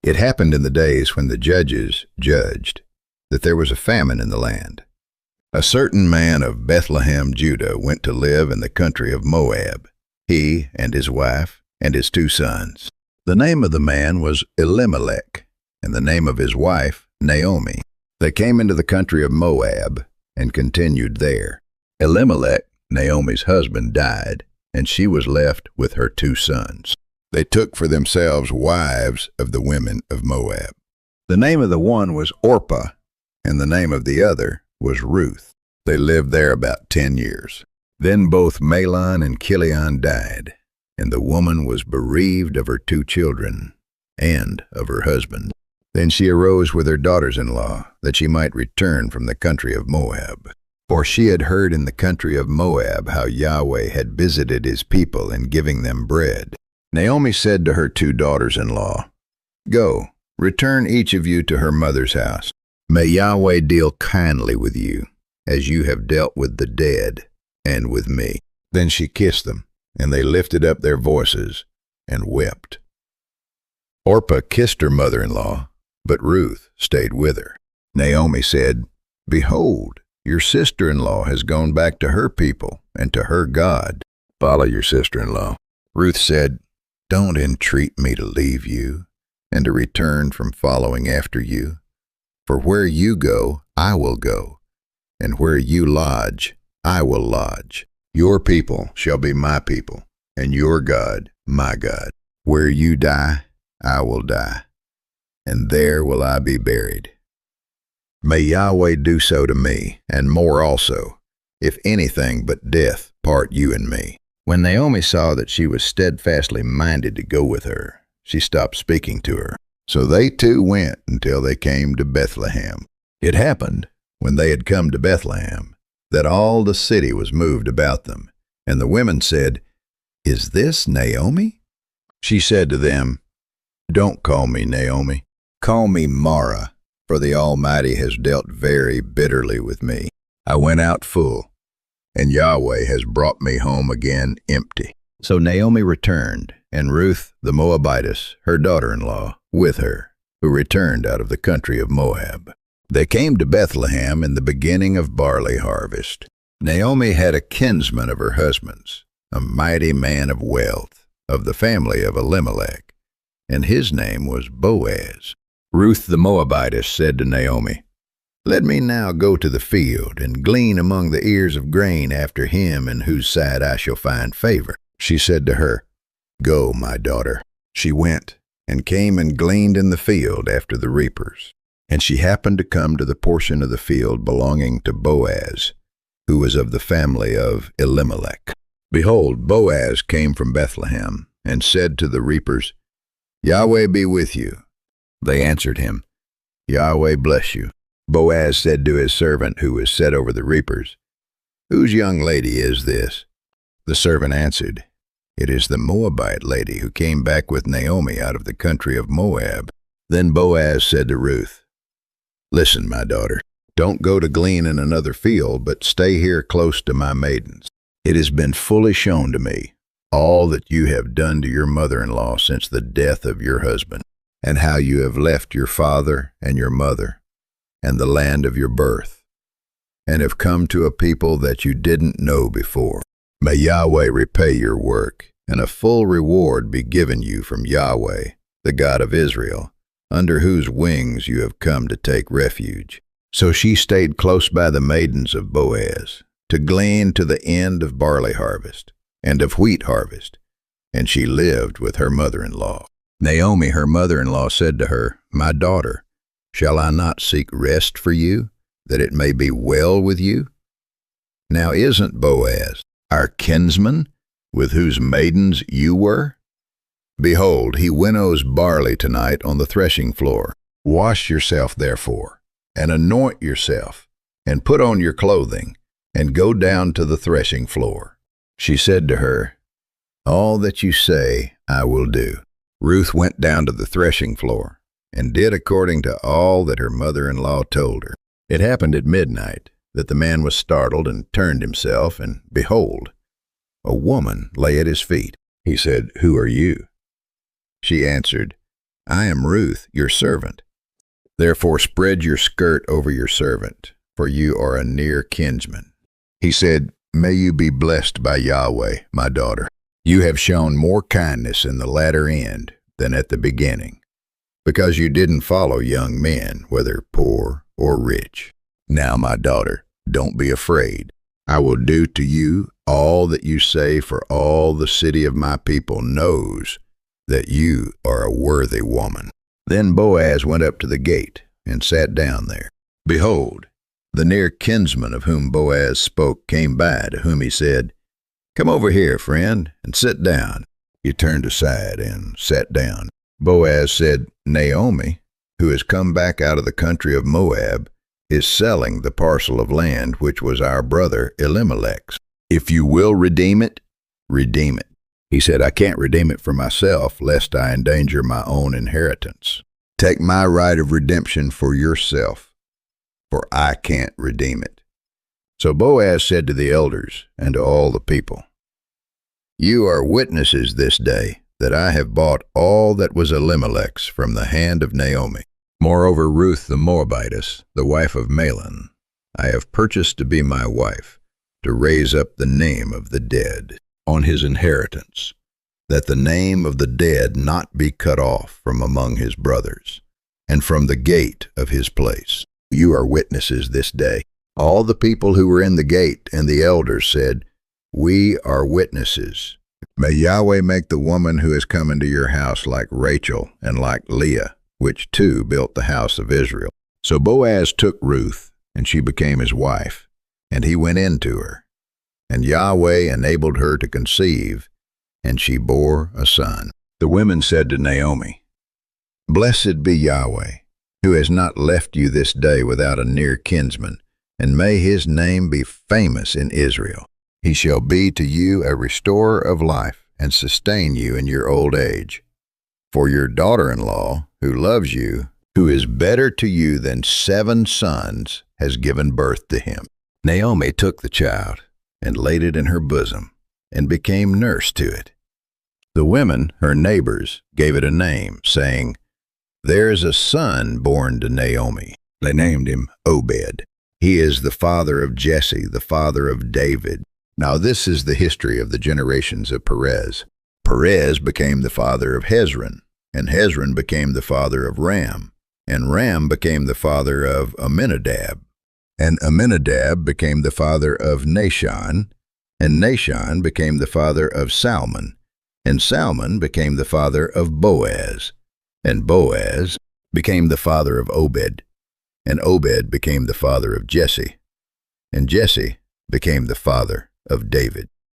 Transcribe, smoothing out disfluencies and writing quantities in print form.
It happened in the days when the judges judged that there was a famine in the land. A certain man of Bethlehem, Judah, went to live in the country of Moab, he and his wife and his 2 sons. The name of the man was Elimelech, and the name of his wife Naomi. They came into the country of Moab and continued there. Elimelech, Naomi's husband, died, and she was left with her 2 sons. They took for themselves wives of the women of Moab. The name of the one was Orpah, and the name of the other was Ruth. They lived there about 10 years. Then both Mahlon and Chilion died, and the woman was bereaved of her 2 children and of her husband. Then she arose with her daughters-in-law, that she might return from the country of Moab. For she had heard in the country of Moab how Yahweh had visited his people in giving them bread. Naomi said to her 2 daughters-in-law, "Go, return each of you to her mother's house. May Yahweh deal kindly with you, as you have dealt with the dead and with me." Then she kissed them, and they lifted up their voices and wept. Orpah kissed her mother-in-law, but Ruth stayed with her. Naomi said, "Behold, your sister-in-law has gone back to her people and to her God. Follow your sister-in-law." Ruth said, "Don't entreat me to leave you and to return from following after you. For where you go, I will go, and where you lodge, I will lodge. Your people shall be my people, and your God, my God. Where you die, I will die, and there will I be buried. May Yahweh do so to me, and more also, if anything but death part you and me." When Naomi saw that she was steadfastly minded to go with her, she stopped speaking to her. So they 2 went until they came to Bethlehem. It happened, when they had come to Bethlehem, that all the city was moved about them. And the women said, "Is this Naomi?" She said to them, "Don't call me Naomi. Call me Mara, for the Almighty has dealt very bitterly with me. I went out full, and Yahweh has brought me home again empty." So Naomi returned, and Ruth the Moabitess, her daughter-in-law, with her, who returned out of the country of Moab. They came to Bethlehem in the beginning of barley harvest. Naomi had a kinsman of her husband's, a mighty man of wealth, of the family of Elimelech, and his name was Boaz. Ruth the Moabitess said to Naomi, "Let me now go to the field and glean among the ears of grain after him in whose sight I shall find favor." She said to her, "Go, my daughter." She went and came and gleaned in the field after the reapers. And she happened to come to the portion of the field belonging to Boaz, who was of the family of Elimelech. Behold, Boaz came from Bethlehem, and said to the reapers, "Yahweh be with you." They answered him, "Yahweh bless you." Boaz said to his servant who was set over the reapers, "Whose young lady is this?" The servant answered, "It is the Moabite lady who came back with Naomi out of the country of Moab." Then Boaz said to Ruth, "Listen, my daughter, don't go to glean in another field, but stay here close to my maidens. It has been fully shown to me all that you have done to your mother-in-law since the death of your husband, and how you have left your father and your mother and the land of your birth, and have come to a people that you didn't know before. May Yahweh repay your work, and a full reward be given you from Yahweh, the God of Israel, under whose wings you have come to take refuge." So she stayed close by the maidens of Boaz, to glean to the end of barley harvest, and of wheat harvest, and she lived with her mother-in-law. Naomi, her mother-in-law, said to her, "My daughter, shall I not seek rest for you, that it may be well with you? Now isn't Boaz our kinsman, with whose maidens you were? Behold, he winnows barley tonight on the threshing floor. Wash yourself therefore, and anoint yourself, and put on your clothing, and go down to the threshing floor." She said to her, "All that you say I will do." Ruth went down to the threshing floor, and did according to all that her mother-in-law told her. It happened at midnight that the man was startled and turned himself, and behold, a woman lay at his feet. He said, "Who are you?" She answered, I am Ruth, your servant. Therefore spread your skirt over your servant, for you are a near kinsman. He said, May you be blessed by Yahweh, my daughter. You have shown more kindness in the latter end than at the beginning, because you didn't follow young men, whether poor or rich. Now, my daughter, don't be afraid. I will do to you all that you say, for all the city of my people knows that you are a worthy woman. Then Boaz went up to the gate and sat down there. Behold, the near kinsman of whom Boaz spoke came by, to whom he said, Come over here, friend, and sit down. He turned aside and sat down. Boaz said, Naomi, who has come back out of the country of Moab, is selling the parcel of land which was our brother Elimelech's. If you will redeem it, redeem it. He said, I can't redeem it for myself, lest I endanger my own inheritance. Take my right of redemption for yourself, for I can't redeem it. So Boaz said to the elders and to all the people, You are witnesses this day that I have bought all that was Elimelech's from the hand of Naomi. Moreover, Ruth the Moabitess, the wife of Mahlon, I have purchased to be my wife, to raise up the name of the dead on his inheritance, that the name of the dead not be cut off from among his brothers, and from the gate of his place. You are witnesses this day. All the people who were in the gate and the elders said, We are witnesses. May Yahweh make the woman who has come into your house like Rachel and like Leah, which too built the house of Israel. So Boaz took Ruth, and she became his wife, and he went in to her. And Yahweh enabled her to conceive, and she bore a son. The women said to Naomi, Blessed be Yahweh, who has not left you this day without a near kinsman, and may his name be famous in Israel. He shall be to you a restorer of life, and sustain you in your old age. For your daughter-in-law, who loves you, who is better to you than 7 sons, has given birth to him. Naomi took the child, and laid it in her bosom, and became nurse to it. The women, her neighbors, gave it a name, saying, There is a son born to Naomi. They named him Obed. He is the father of Jesse, the father of David. Now this is the history of the generations of Perez. Perez became the father of Hezron, and Hezron became the father of Ram, and Ram became the father of Amminadab, and Amminadab became the father of Nahshon, and Nahshon became the father of Salmon, and Salmon became the father of Boaz, and Boaz became the father of Obed, and Obed became the father of Jesse, and Jesse became the father of David.